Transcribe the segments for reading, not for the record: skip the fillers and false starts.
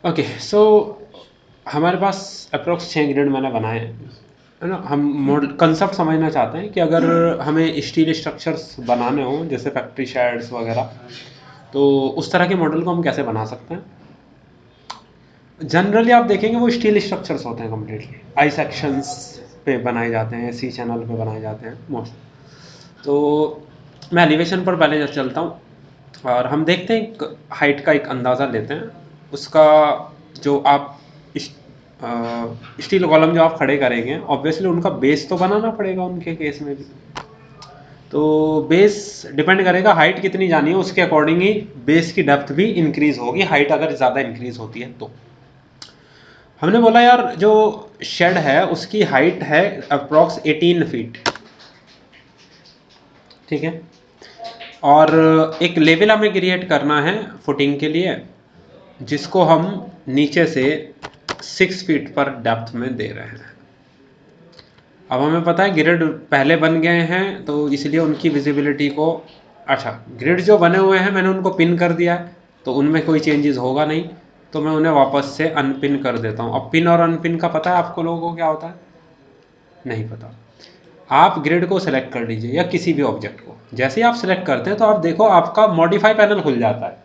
Okay so हमारे पास approx 6 grid मैंने बनाए हैं, है ना। हम मॉडल कंसेप्ट समझना चाहते हैं कि अगर हमें स्टील स्ट्रक्चर्स बनाने हों जैसे फैक्ट्री शेड्स वगैरह, तो उस तरह के मॉडल को हम कैसे बना सकते हैं। जनरली आप देखेंगे वो स्टील स्ट्रक्चर्स होते हैं कम्प्लीटली, आई सेक्शंस पे बनाए जाते हैं, सी चैनल पे बनाए जाते हैं मोस्ट। तो मैं एलिवेशन पर पहले चलता हूँ और हम देखते हैं, हाइट का एक अंदाज़ा लेते हैं उसका। जो आप स्टील कॉलम जो आप खड़े करेंगे, ऑब्वियसली उनका बेस तो बनाना पड़ेगा उनके केस में भी। तो बेस डिपेंड करेगा, हाइट कितनी जानी है उसके अकॉर्डिंग ही बेस की डेप्थ भी इंक्रीज होगी, हाइट अगर ज़्यादा इंक्रीज होती है तो। हमने बोला यार जो शेड है उसकी हाइट है अप्रॉक्स 18 फीट, ठीक है। और एक लेवल हमें क्रिएट करना है फुटिंग के लिए, जिसको हम नीचे से 6 फीट पर डेप्थ में दे रहे हैं। अब हमें पता है ग्रिड पहले बन गए हैं तो इसलिए उनकी विजिबिलिटी को, अच्छा ग्रिड जो बने हुए हैं मैंने उनको पिन कर दिया है तो उनमें कोई चेंजेस होगा नहीं, तो मैं उन्हें वापस से अनपिन कर देता हूँ। अब पिन और अनपिन का पता है आपको लोगों को क्या होता है? नहीं पता। आप ग्रिड को सिलेक्ट कर लीजिए या किसी भी ऑब्जेक्ट को, जैसे ही आप सिलेक्ट करते हैं तो आप देखो आपका मॉडिफाई पैनल खुल जाता है।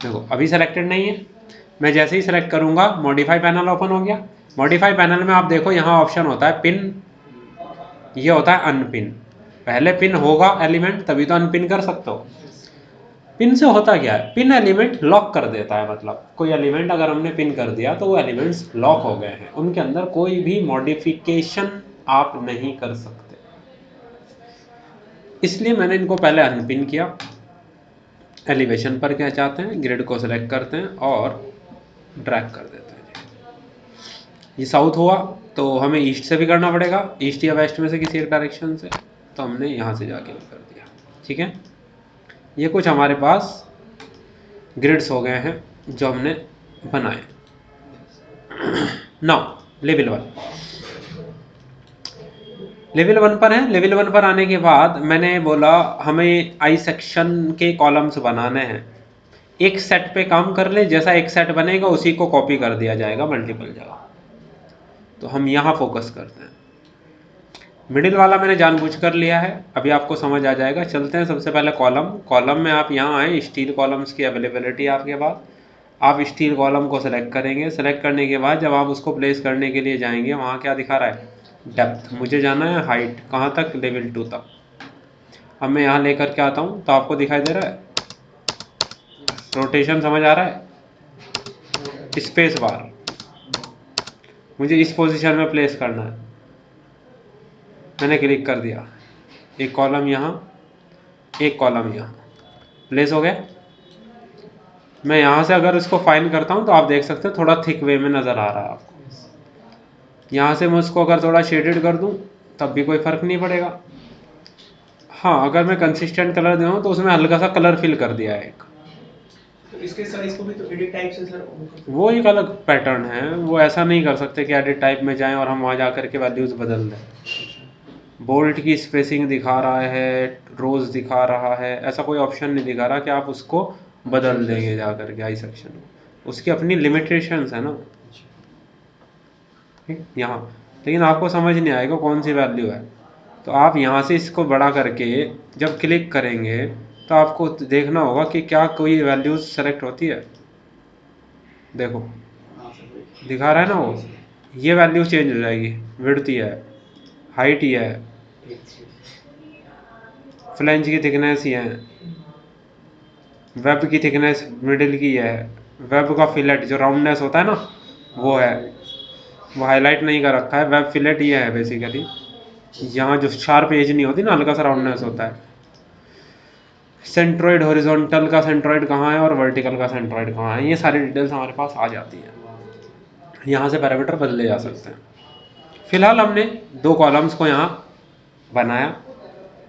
देखो अभी सेलेक्टेड नहीं है, मैं जैसे ही सेलेक्ट करूंगा मॉडिफाई पैनल ओपन हो गया। मॉडिफाई पैनल में आप देखो यहाँ ऑप्शन होता है पिन, ये होता है अनपिन। पहले पिन होगा एलिमेंट तभी तो अनपिन कर सकते हो। पिन से होता क्या है, पिन एलिमेंट लॉक कर देता है, मतलब कोई एलिमेंट अगर हमने पिन कर दिया तो वो एलिमेंट्स लॉक हो गए हैं, उनके अंदर कोई भी मॉडिफिकेशन आप नहीं कर सकते। इसलिए मैंने इनको पहले अनपिन किया। एलिवेशन पर क्या चाहते हैं, ग्रिड को सिलेक्ट करते हैं और ड्रैग कर देते हैं। ये साउथ हुआ तो हमें ईस्ट से भी करना पड़ेगा, ईस्ट या वेस्ट में से किसी एक डायरेक्शन से, तो हमने यहाँ से जाके कर दिया, ठीक है। ये कुछ हमारे पास ग्रिड्स हो गए हैं जो हमने बनाए। नाउ लेवल 1 पर है। लेवल 1 पर आने के बाद मैंने बोला हमें आई सेक्शन के कॉलम्स बनाने हैं। एक सेट पे काम कर ले, जैसा एक सेट बनेगा उसी को कॉपी कर दिया जाएगा मल्टीपल जगह, तो हम यहाँ फोकस करते हैं। मिडिल वाला मैंने जानबूझ कर लिया है, अभी आपको समझ आ जाएगा। चलते हैं सबसे पहले कॉलम में आप यहाँ आए, स्टील कॉलम्स की अवेलेबिलिटी आपके पास, आप स्टील कॉलम को सेलेक्ट करेंगे। सेलेक्ट करने के बाद जब आप उसको प्लेस करने के लिए जाएंगे, वहाँ क्या दिखा रहा है, डेप्थ। मुझे जाना है हाइट, कहाँ तक, लेवल 2 तक। अब मैं यहाँ लेकर के आता हूँ तो आपको दिखाई दे रहा है रोटेशन, समझ आ रहा है। स्पेस बार मुझे इस पोजीशन में प्लेस करना है, मैंने क्लिक कर दिया। एक कॉलम यहाँ, एक कॉलम यहाँ, प्लेस हो गया। मैं यहाँ से अगर इसको फाइन करता हूँ तो आप देख सकते हैं थोड़ा थिक वे में नज़र आ रहा है आपको। यहाँ से मैं उसको अगर थोड़ा शेडेड कर दूँ तब भी कोई फ़र्क नहीं पड़ेगा। हाँ, अगर मैं कंसिस्टेंट कलर दूँ तो उसमें हल्का सा कलर फिल कर दिया है एक। तो इसके साइज को भी तो एडिट टाइप से सर वो एक अलग पैटर्न है, वो ऐसा नहीं कर सकते कि एडिट टाइप में जाएं और हम वहाँ जा करके वैल्यूज़ बदल दें। बोल्ट की स्पेसिंग दिखा रहा है, रोज दिखा रहा है, ऐसा कोई ऑप्शन नहीं दिखा रहा कि आप उसको बदल देंगे जा करके आई सेक्शन में। उसकी अपनी लिमिटेशंस है ना, ठीक यहाँ। लेकिन आपको समझ नहीं आएगा कौन सी वैल्यू है, तो आप यहाँ से इसको बड़ा करके जब क्लिक करेंगे तो आपको देखना होगा कि क्या कोई वैल्यूज सेलेक्ट होती है। देखो दिखा रहा है ना वो, ये वैल्यू चेंज हो जाएगी, विड्थ ही है, हाइट ही है, फ्लेंज की थिकनेस ही है, वेब की थिकनेस मिडिल की है, वेब का फिलेट जो राउंडनेस होता है ना वो है, वो हाईलाइट नहीं कर रखा है, वेब फिलेट ये है बेसिकली। यहाँ जो शार्प एज नहीं होती ना, हल्का सा राउंडनेस होता है। सेंट्रोइड हॉरिजॉन्टल का सेंट्रोइड कहाँ है और वर्टिकल का सेंट्रोइड कहाँ है, ये सारी डिटेल्स हमारे पास आ जाती हैं। यहाँ से पैरामीटर बदले जा सकते हैं। फिलहाल हमने 2 कॉलम्स को यहाँ बनाया।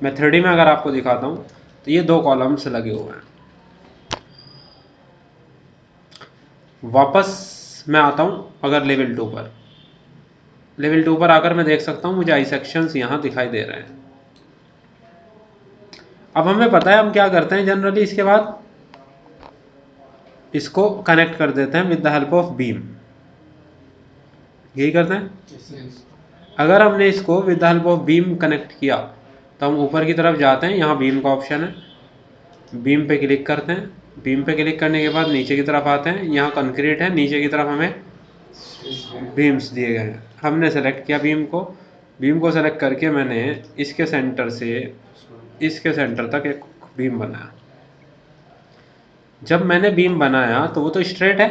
मैं 3D में अगर आपको दिखाता हूँ तो ये 2 कॉलम्स लगे हुए हैं। वापस मैं आता हूँ अगर लेवल 2 पर, लेवल 2 पर आकर मैं देख सकता हूँ मुझे आई सेक्शंस यहाँ दिखाई दे रहे हैं। अब हमें पता है हम क्या करते हैं जनरली, इसके बाद इसको कनेक्ट कर देते हैं with the help of beam, यही करते हैं। अगर हमने इसको with the help of beam connect किया तो हम ऊपर की तरफ जाते हैं, यहाँ बीम का ऑप्शन है, बीम पे क्लिक करते हैं, बीम पे क्लिक करने के बाद नीचे की तरफ आते हैं, यहाँ कंक्रीट है, नीचे की तरफ हमें बीम्स दिए गए हैं। हमने सेलेक्ट किया बीम को सेलेक्ट करके मैंने इसके सेंटर से इसके सेंटर तक एक बीम बनाया। जब मैंने बीम बनाया तो वो तो स्ट्रेट है,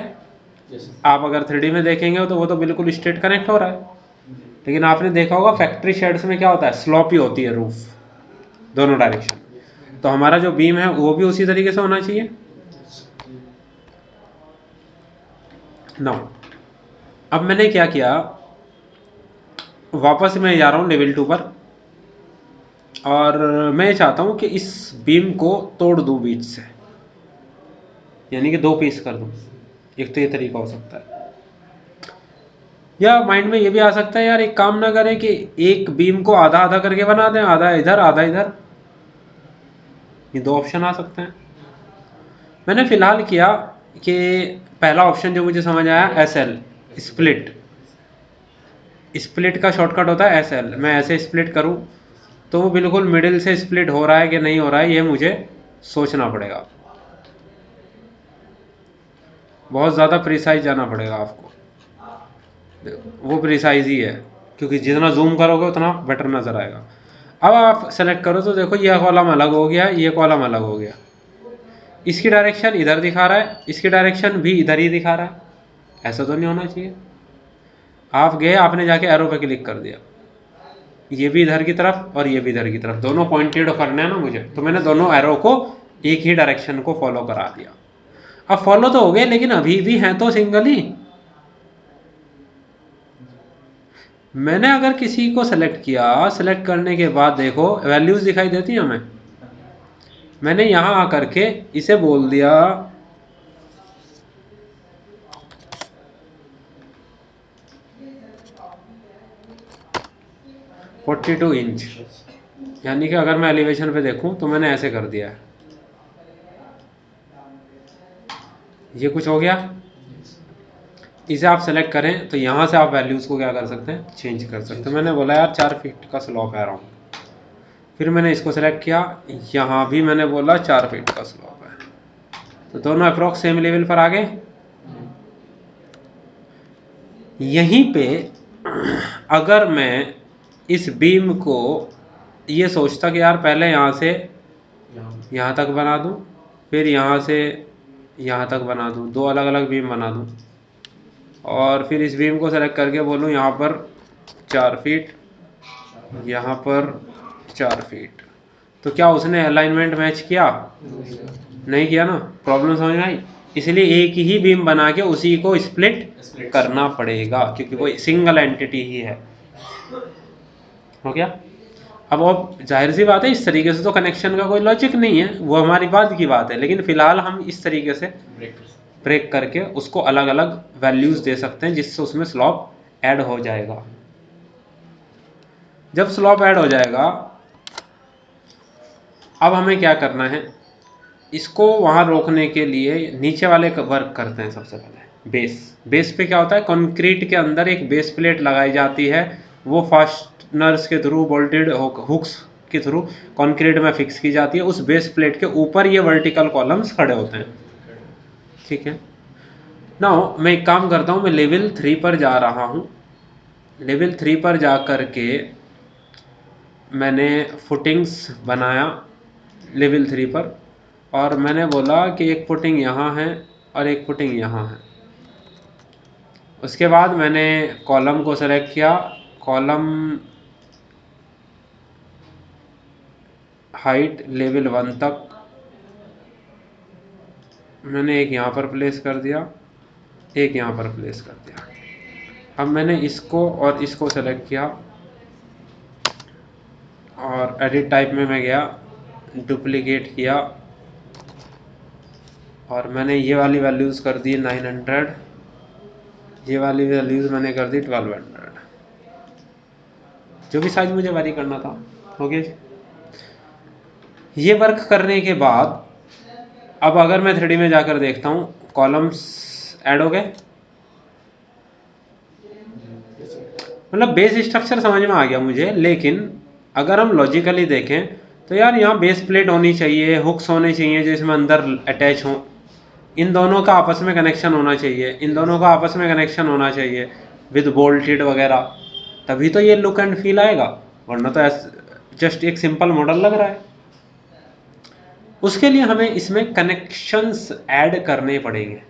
आप अगर 3D में देखेंगे तो वो तो बिल्कुल स्ट्रेट कनेक्ट हो रहा है। लेकिन आपने देखा होगा फैक्ट्री शेड्स में क्या होता है, स्लॉपी होती है रूफ दोनों डायरेक्शन, तो हमारा जो बीम है वो भी उसी तरीके से होना चाहिए। नाउ अब मैंने क्या किया, वापस मैं जा रहा हूँ लेवल 2 पर, और मैं चाहता हूँ कि इस बीम को तोड़ दूँ बीच से, यानी कि 2 पीस कर दूँ। एक तो ये तरीका हो सकता है, या माइंड में ये भी आ सकता है यार एक काम ना करें कि एक बीम को आधा आधा करके बना दें, आधा इधर आधा इधर, ये 2 ऑप्शन आ सकते हैं। मैंने फिलहाल किया कि पहला ऑप्शन जो मुझे समझ आया, SL स्प्लिट का शॉर्टकट होता है SL। मैं ऐसे स्प्लिट करूं तो वो बिल्कुल मिडिल से स्प्लिट हो रहा है कि नहीं हो रहा है, ये मुझे सोचना पड़ेगा, बहुत ज़्यादा प्रिसाइज जाना पड़ेगा आपको। वो प्रिसाइज ही है, क्योंकि जितना जूम करोगे उतना बेटर नज़र आएगा। अब आप सेलेक्ट करो तो देखो ये कॉलम अलग हो गया, ये कॉलम अलग हो गया, इसकी डायरेक्शन इधर दिखा रहा है, इसकी डायरेक्शन भी इधर ही दिखा रहा है, ऐसा तो नहीं होना चाहिए। आप गए, आपने जाके एरो पे क्लिक कर दिया, ये भी इधर की तरफ और ये भी इधर की तरफ, दोनों पॉइंटेड करने हैं ना मुझे, तो मैंने दोनों एरो को एक ही डायरेक्शन को फॉलो करा दिया। अब फॉलो तो हो गए लेकिन अभी भी हैं तो सिंगल ही। मैंने अगर किसी को सेलेक्ट किया, सेलेक्ट करने के बाद देखो वैल्यूज दिखाई देती हैं हमें, मैंने यहां आकर के इसे बोल दिया 42 इंच, यानी कि अगर मैं एलिवेशन पे देखूं तो मैंने ऐसे कर दिया है, ये कुछ हो गया। इसे आप सेलेक्ट करें तो यहाँ से आप वैल्यूज़ को क्या कर सकते हैं, चेंज कर सकते हैं। मैंने बोला यार 4 फीट का स्लॉप है अराउंड, फिर मैंने इसको सेलेक्ट किया, यहाँ भी मैंने बोला 4 फीट का स्लॉप है, तो दोनों अप्रॉक्स सेम लेवल पर आ गए। यहीं पे अगर मैं इस बीम को ये सोचता कि यार पहले यहाँ से यहाँ तक बना दूँ, फिर यहाँ से यहाँ तक बना दूँ, 2 अलग अलग बीम बना दूँ, और फिर इस बीम को सेलेक्ट करके बोलूँ यहाँ पर 4 फीट, यहाँ पर 4 फीट, तो क्या उसने अलाइनमेंट मैच किया? नहीं किया ना। प्रॉब्लम समझ में आई? इसलिए एक ही बीम बना के उसी को स्प्लिट करना पड़ेगा, क्योंकि वो सिंगल एंटिटी ही है। हो गया। अब जाहिर सी बात है इस तरीके से तो कनेक्शन का कोई लॉजिक नहीं है, वो हमारी बाद की बात है, लेकिन फिलहाल हम इस तरीके से ब्रेक करके उसको अलग अलग वैल्यूज दे सकते हैं, जिससे उसमें स्लॉप ऐड हो जाएगा। जब स्लॉप ऐड हो जाएगा, अब हमें क्या करना है, इसको वहां रोकने के लिए नीचे वाले का वर्क करते हैं। सबसे पहले बेस पे क्या होता है, कंक्रीट के अंदर एक बेस प्लेट लगाई जाती है, वो फास्टनर्स के थ्रू, बोल्टेड हुक्स के थ्रू कंक्रीट में फिक्स की जाती है। उस बेस प्लेट के ऊपर ये वर्टिकल कॉलम्स खड़े होते हैं, ठीक है। नाउ मैं एक काम करता हूँ, मैं लेवल 3 पर जा रहा हूँ। लेवल 3 पर जा कर के मैंने फुटिंग्स बनाया लेवल 3 पर, और मैंने बोला कि एक फुटिंग यहाँ है और एक फुटिंग यहाँ है। उसके बाद मैंने कॉलम को सेलेक्ट किया, कॉलम हाइट लेवल 1 तक मैंने एक यहाँ पर प्लेस कर दिया, एक यहाँ पर प्लेस कर दिया। अब मैंने इसको और इसको सेलेक्ट किया और एडिट टाइप में मैं गया, डुप्लीकेट किया, और मैंने ये वाली वैल्यूज़ कर दी 900, ये वाली वैल्यूज़ मैंने कर दी 1200, जो भी साइज मुझे वेरी करना था। हो गया। ये वर्क करने के बाद अब अगर मैं 3D में जाकर देखता हूँ, कॉलम्स ऐड हो गए, मतलब बेस स्ट्रक्चर समझ में आ गया मुझे। लेकिन अगर हम लॉजिकली देखें तो यार यहाँ बेस प्लेट होनी चाहिए, हुक्स होने चाहिए जो इसमें अंदर अटैच हों, इन दोनों का आपस में कनेक्शन होना चाहिए, इन दोनों का आपस में कनेक्शन होना चाहिए विद बोल्टेड वगैरह, तभी तो ये लुक एंड फील आएगा, वरना तो जस्ट एक सिंपल मॉडल लग रहा है। उसके लिए हमें इसमें कनेक्शंस ऐड करने पड़ेंगे।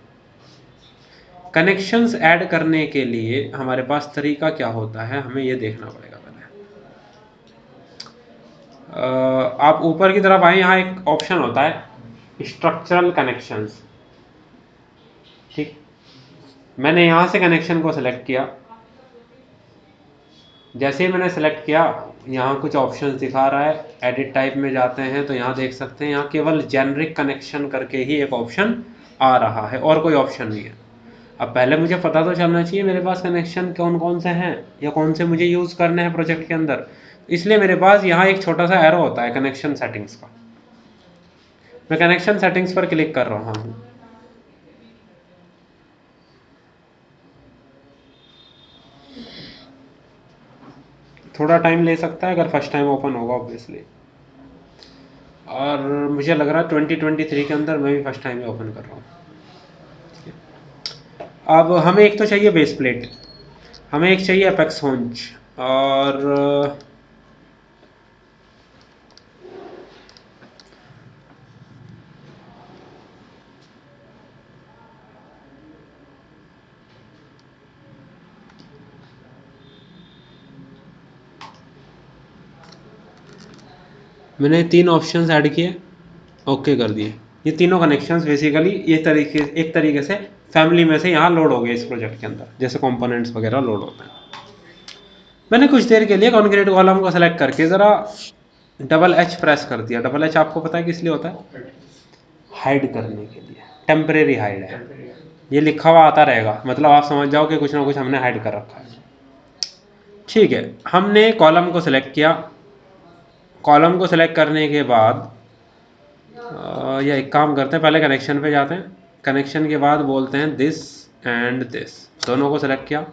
कनेक्शंस ऐड करने के लिए हमारे पास तरीका क्या होता है, हमें ये देखना पड़ेगा पहले। आप ऊपर की तरफ आए, यहाँ एक ऑप्शन होता है स्ट्रक्चरल कनेक्शंस, ठीक। मैंने यहाँ से कनेक्शन को सिलेक्ट किया, जैसे ही मैंने सेलेक्ट किया यहाँ कुछ ऑप्शंस दिखा रहा है, एडिट टाइप में जाते हैं तो यहाँ देख सकते हैं, यहाँ केवल जेनरिक कनेक्शन करके ही एक ऑप्शन आ रहा है और कोई ऑप्शन नहीं है। अब पहले मुझे पता तो चलना चाहिए मेरे पास कनेक्शन कौन कौन से हैं या कौन से मुझे यूज़ करने हैं प्रोजेक्ट के अंदर, इसलिए मेरे पास यहाँ एक छोटा सा एरो होता है कनेक्शन सेटिंग्स का। मैं कनेक्शन सेटिंग्स पर क्लिक कर रहा हूँ। थोड़ा टाइम ले सकता है अगर फर्स्ट टाइम ओपन होगा ऑब्वियसली, और मुझे लग रहा है 2023 के अंदर मैं भी फर्स्ट टाइम ही ओपन कर रहा हूँ। अब हमें एक तो चाहिए बेस प्लेट, हमें एक चाहिए अपेक्स होंच, और मैंने 3 ऑप्शंस ऐड किए, ओके कर दिए। ये तीनों कनेक्शंस बेसिकली ये एक तरीके से फैमिली में से यहाँ लोड हो गए इस प्रोजेक्ट के अंदर, जैसे कंपोनेंट्स वगैरह लोड होते हैं। मैंने कुछ देर के लिए कॉन्क्रीट कॉलम को सेलेक्ट करके ज़रा डबल एच प्रेस कर दिया। डबल एच आपको पता है किस लिए होता है? हाइड करने के लिए, टेम्परेरी हाइड है। ये लिखा हुआ आता रहेगा, मतलब आप समझ जाओ कि कुछ ना कुछ हमने हाइड कर रखा है। ठीक है, हमने कॉलम को सिलेक्ट किया। कॉलम को सिलेक्ट करने के बाद या एक काम करते हैं, पहले कनेक्शन पे जाते हैं, कनेक्शन के बाद बोलते हैं दिस एंड दिस, दोनों को सिलेक्ट किया।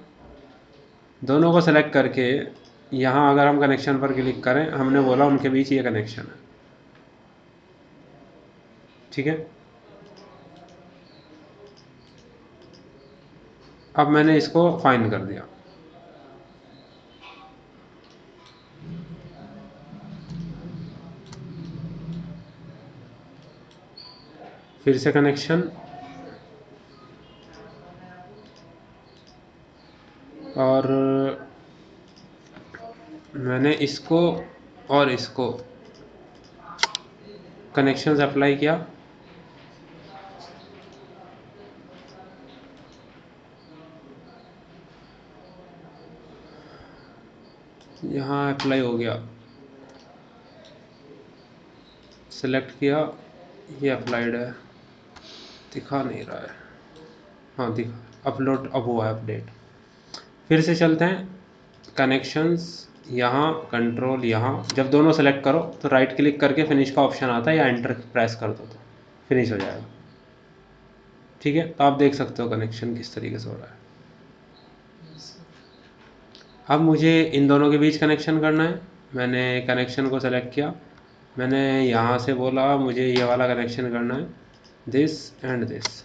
दोनों को सिलेक्ट करके यहाँ अगर हम कनेक्शन पर क्लिक करें, हमने बोला उनके बीच ये कनेक्शन है, ठीक है। अब मैंने इसको फाइन कर दिया। फिर से कनेक्शन, और मैंने इसको और इसको कनेक्शंस अप्लाई किया। यहाँ अप्लाई हो गया, सेलेक्ट किया, ये अप्लाइड है, दिखा नहीं रहा है, हाँ दिखा, अपलोड अब हुआ है अपडेट। फिर से चलते हैं, कनेक्शंस, यहाँ कंट्रोल, यहाँ जब दोनों सेलेक्ट करो तो राइट क्लिक करके फिनिश का ऑप्शन आता है या एंटर प्रेस कर दो तो फिनिश हो जाएगा, ठीक है। तो आप देख सकते हो कनेक्शन किस तरीके से हो रहा है। अब मुझे इन दोनों के बीच कनेक्शन करना है। मैंने कनेक्शन को सेलेक्ट किया, मैंने यहाँ से बोला मुझे ये वाला कनेक्शन करना है, this and this,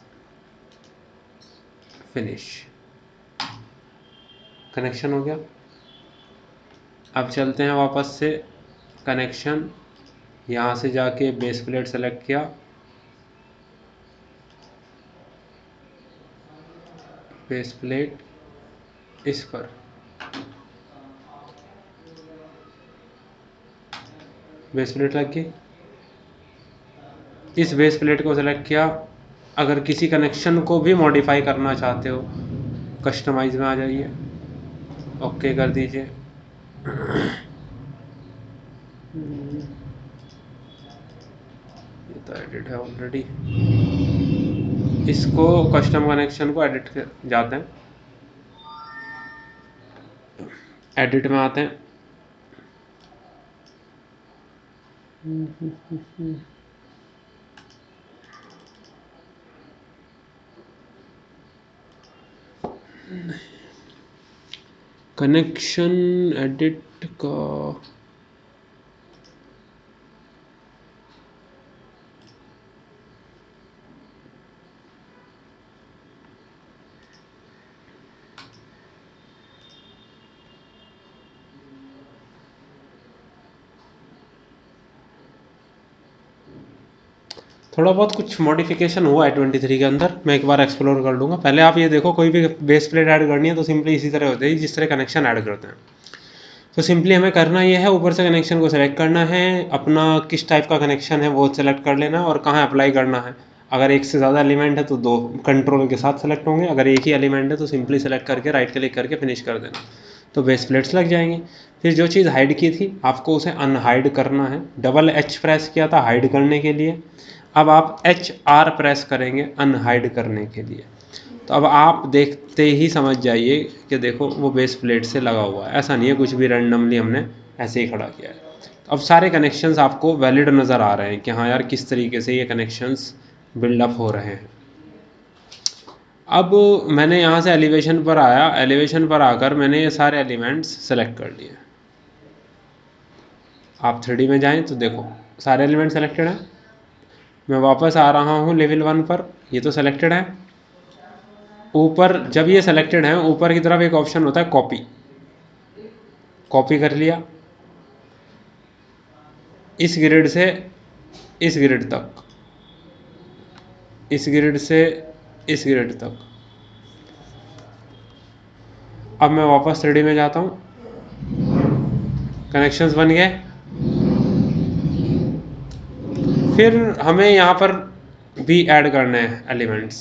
finish, connection हो गया। अब चलते हैं वापस से, कनेक्शन, यहाँ से जाके बेस प्लेट सेलेक्ट किया, बेस प्लेट इस पर, बेस प्लेट लग गई। इस बेस प्लेट को सेलेक्ट किया। अगर किसी कनेक्शन को भी मॉडिफाई करना चाहते हो, कस्टमाइज में आ जाइए, ओके कर दीजिए। ये तो एडिट है ऑलरेडी, इसको कस्टम कनेक्शन को एडिट जाते हैं, एडिट में आते हैं, कनेक्शन एडिट का थोड़ा बहुत कुछ मॉडिफिकेशन हुआ है 23 के अंदर, मैं एक बार एक्सप्लोर कर लूँगा। पहले आप ये देखो, कोई भी बेस प्लेट ऐड करनी है तो सिंपली इसी तरह होती है जिस तरह कनेक्शन ऐड करते हैं। तो सिंपली हमें करना ये है, ऊपर से कनेक्शन को सेलेक्ट करना है, अपना किस टाइप का कनेक्शन है वो सेलेक्ट कर लेना और कहाँ अप्लाई करना है। अगर एक से ज़्यादा एलिमेंट है तो दो कंट्रोल के साथ सेलेक्ट होंगे, अगर एक ही एलिमेंट है तो सिंपली सेलेक्ट करके राइट क्लिक करके फिनिश कर देना, तो बेस प्लेट्स लग जाएंगी। फिर जो चीज़ हाइड की थी आपको उसे अनहाइड करना है। डबल एच प्रेस किया था हाइड करने के लिए, अब आप HR प्रेस करेंगे अनहाइड करने के लिए। तो अब आप देखते ही समझ जाइए कि देखो वो बेस प्लेट से लगा हुआ है, ऐसा नहीं है कुछ भी रैंडमली हमने ऐसे ही खड़ा किया है। तो अब सारे कनेक्शंस आपको वैलिड नज़र आ रहे हैं कि हाँ यार किस तरीके से ये कनेक्शंस बिल्डअप हो रहे हैं। अब मैंने यहाँ से एलिवेशन पर आया, एलिवेशन पर आकर मैंने ये सारे एलिमेंट्स सेलेक्ट कर लिए। आप 3D में जाएं तो देखो सारे एलिमेंट सेलेक्टेड हैं। मैं वापस आ रहा हूँ लेवल 1 पर, ये तो सेलेक्टेड है। ऊपर जब ये सेलेक्टेड है ऊपर की तरफ एक ऑप्शन होता है कॉपी, कॉपी कर लिया इस ग्रिड से इस ग्रिड तक, इस ग्रिड से इस ग्रिड तक। अब मैं वापस 3D में जाता हूँ, कनेक्शंस बन गए। फिर हमें यहाँ पर भी ऐड करने हैं एलिमेंट्स,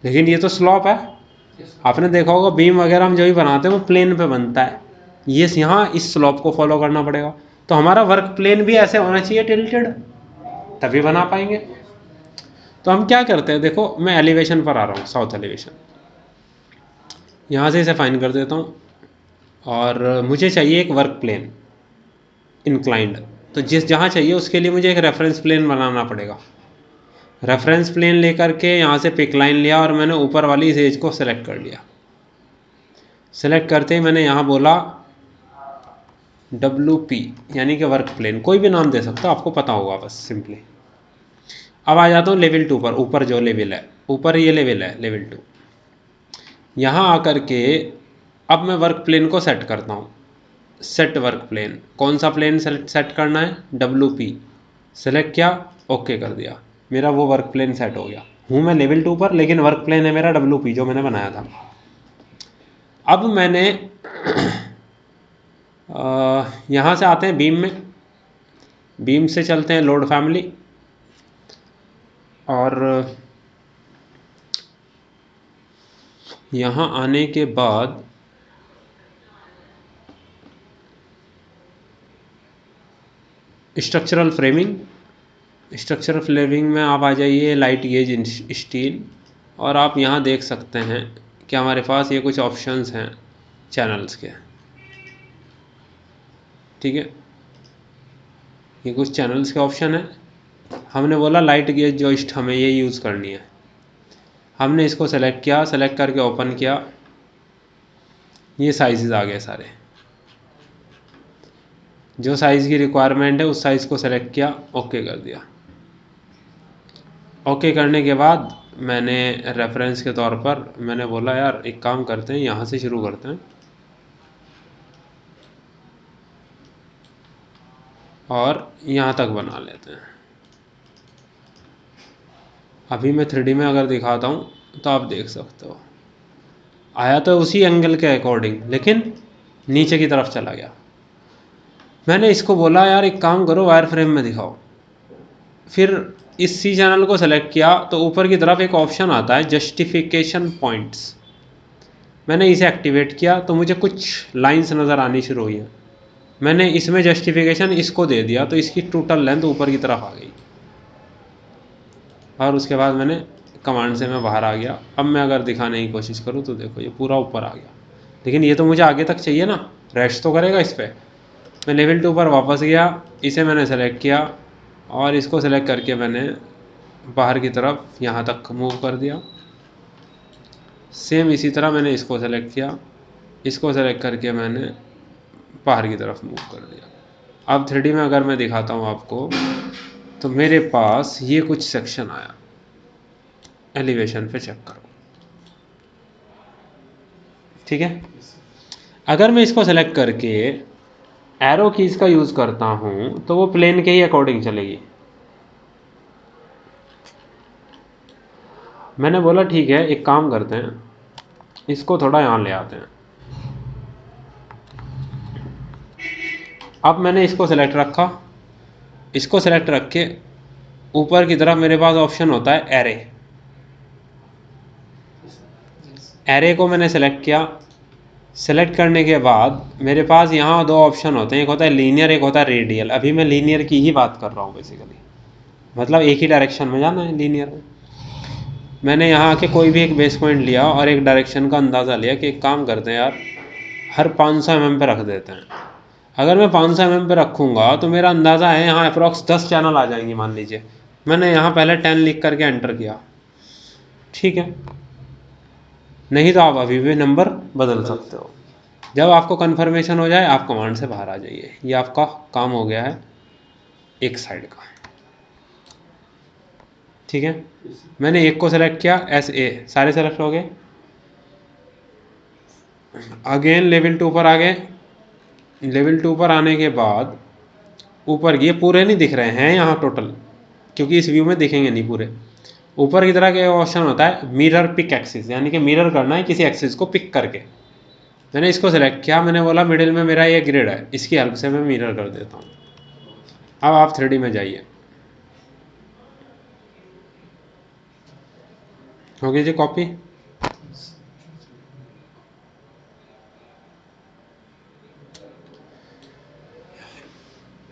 लेकिन ये तो स्लॉप है। आपने देखा होगा बीम वगैरह हम जो भी बनाते हैं वो प्लेन पे बनता है, ये यहाँ इस स्लॉप को फॉलो करना पड़ेगा। तो हमारा वर्क प्लेन भी ऐसे होना चाहिए टिल्टेड, तभी बना पाएंगे। तो हम क्या करते हैं, देखो मैं एलिवेशन पर आ रहा हूँ, साउथ एलिवेशन, यहाँ से इसे फाइन कर देता हूँ और मुझे चाहिए एक वर्क प्लेन इंक्लाइंड। तो जिस जहाँ चाहिए उसके लिए मुझे एक रेफरेंस प्लेन बनाना पड़ेगा। रेफरेंस प्लेन लेकर के यहाँ से पिक लाइन लिया और मैंने ऊपर वाली इस एज को सेलेक्ट कर लिया। सेलेक्ट करते ही मैंने यहाँ बोला WP यानी कि वर्क प्लेन, कोई भी नाम दे सकता हो, आपको पता होगा बस सिंपली। अब आ जाता हूँ लेवल 2 पर, ऊपर जो लेवल है, ऊपर ये लेवल है लेवल 2। यहाँ आकर के अब मैं वर्क प्लेन को सेट करता हूँ। सेट वर्क प्लेन, कौन सा प्लेन सेट करना है, WP सेलेक्ट किया, ओके कर दिया, मेरा वो वर्क प्लेन सेट हो गया। हूँ मैं लेवल 2 पर लेकिन वर्क प्लेन है मेरा WP जो मैंने बनाया था। अब मैंने यहाँ से आते हैं बीम में, बीम से चलते हैं लोड फैमिली और यहाँ आने के बाद स्ट्रक्चरल फ्रेमिंग, स्ट्रक्चरल फ्रेमिंग में आप आ जाइए लाइट गेज स्टील और आप यहाँ देख सकते हैं कि हमारे पास ये कुछ ऑप्शंस हैं चैनल्स के, ठीक है, ये कुछ चैनल्स के ऑप्शन है। हमने बोला लाइट गेज जॉइस्ट हमें ये यूज़ करनी है, हमने इसको सेलेक्ट किया, सेलेक्ट करके ओपन किया, ये साइज़ आ गए सारे, जो साइज़ की रिक्वायरमेंट है उस साइज़ को सेलेक्ट किया, ओके कर दिया। ओके करने के बाद मैंने रेफरेंस के तौर पर मैंने बोला यार एक काम करते हैं, यहाँ से शुरू करते हैं और यहाँ तक बना लेते हैं। अभी मैं 3D में अगर दिखाता हूँ तो आप देख सकते हो आया तो उसी एंगल के अकॉर्डिंग, लेकिन नीचे की तरफ चला गया। मैंने इसको बोला यार एक काम करो वायर फ्रेम में दिखाओ। फिर इस C चैनल को सेलेक्ट किया तो ऊपर की तरफ एक ऑप्शन आता है जस्टिफिकेशन पॉइंट्स, मैंने इसे एक्टिवेट किया तो मुझे कुछ लाइंस नज़र आनी शुरू हुई हैं। मैंने इसमें जस्टिफिकेशन इसको दे दिया तो इसकी टोटल लेंथ ऊपर की तरफ आ गई और उसके बाद मैंने कमांड से मैं बाहर आ गया। अब मैं अगर दिखाने की कोशिश करूँ तो देखो ये पूरा ऊपर आ गया, लेकिन ये तो मुझे आगे तक चाहिए ना, रेस्ट तो करेगा इस पर। मैं लेवल 2 पर वापस गया, इसे मैंने सेलेक्ट किया और इसको सेलेक्ट करके मैंने बाहर की तरफ यहाँ तक मूव कर दिया। सेम इसी तरह मैंने इसको सेलेक्ट किया, इसको सेलेक्ट करके मैंने बाहर की तरफ मूव कर दिया। अब 3D में अगर मैं दिखाता हूँ आपको, तो मेरे पास ये कुछ सेक्शन आया। एलिवेशन पे चेक करो, ठीक है। अगर मैं इसको सेलेक्ट करके एरो कीज का यूज़ करता हूँ तो वो प्लेन के ही अकॉर्डिंग चलेगी। मैंने बोला ठीक है, एक काम करते हैं, इसको थोड़ा यहाँ ले आते हैं। अब मैंने इसको सेलेक्ट रखा, इसको सेलेक्ट रख के ऊपर की तरफ मेरे पास ऑप्शन होता है एरे। एरे को मैंने सेलेक्ट किया। सेलेक्ट करने के बाद मेरे पास यहाँ दो ऑप्शन होते हैं, एक होता है लीनियर, एक होता है रेडियल। अभी मैं लीनियर की ही बात कर रहा हूँ बेसिकली, मतलब एक ही डायरेक्शन में जाना है लीनियर में। मैंने यहाँ आके कोई भी एक बेस पॉइंट लिया और एक डायरेक्शन का अंदाज़ा लिया कि एक काम करते हैं यार, हर 500 mm पे रख देते हैं। अगर मैं 500 mm पे रखूँगा तो मेरा अंदाज़ा है यहाँ अप्रॉक्स 10 चैनल आ जाएंगी मान लीजिए। मैंने यहाँ पहले 10 लिख करके एंटर किया, ठीक है। नहीं तो आप अभी भी नंबर बदल सकते हो। जब आपको कन्फर्मेशन हो जाए आप कमांड से बाहर आ जाइए। ये आपका काम हो गया है एक साइड का, ठीक है। मैंने एक को सेलेक्ट किया, SA सारे सेलेक्ट हो गए। अगेन लेवल 2 पर आ गए। लेवल 2 पर आने के बाद ऊपर ये पूरे नहीं दिख रहे हैं यहाँ टोटल, क्योंकि इस व्यू में दिखेंगे नहीं पूरे। ऊपर की तरह का ऑप्शन होता है मिरर पिक एक्सिस, यानी कि मिरर करना है किसी एक्सिस को पिक करके। मैंने इसको सेलेक्ट किया, मैंने बोला मिडिल में मेरा ये ग्रिड है, इसकी हेल्प से मैं मिरर कर देता हूँ। अब आप 3D में जाइए, हो गई जी कॉपी।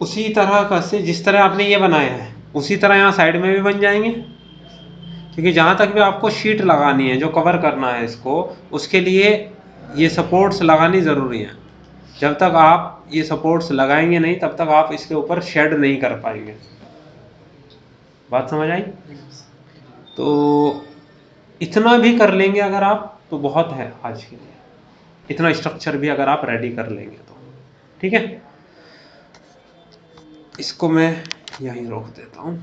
उसी तरह का से जिस तरह आपने ये बनाया है उसी तरह यहाँ साइड में भी बन जाएंगे, क्योंकि जहाँ तक भी आपको शीट लगानी है जो कवर करना है इसको, उसके लिए ये सपोर्ट्स लगानी ज़रूरी है। जब तक आप ये सपोर्ट्स लगाएंगे नहीं तब तक आप इसके ऊपर शेड नहीं कर पाएंगे। बात समझ आई? तो इतना भी कर लेंगे अगर आप तो बहुत है आज के लिए, इतना स्ट्रक्चर भी अगर आप रेडी कर लेंगे तो, ठीक है। इसको मैं यहीं रोक देता हूँ।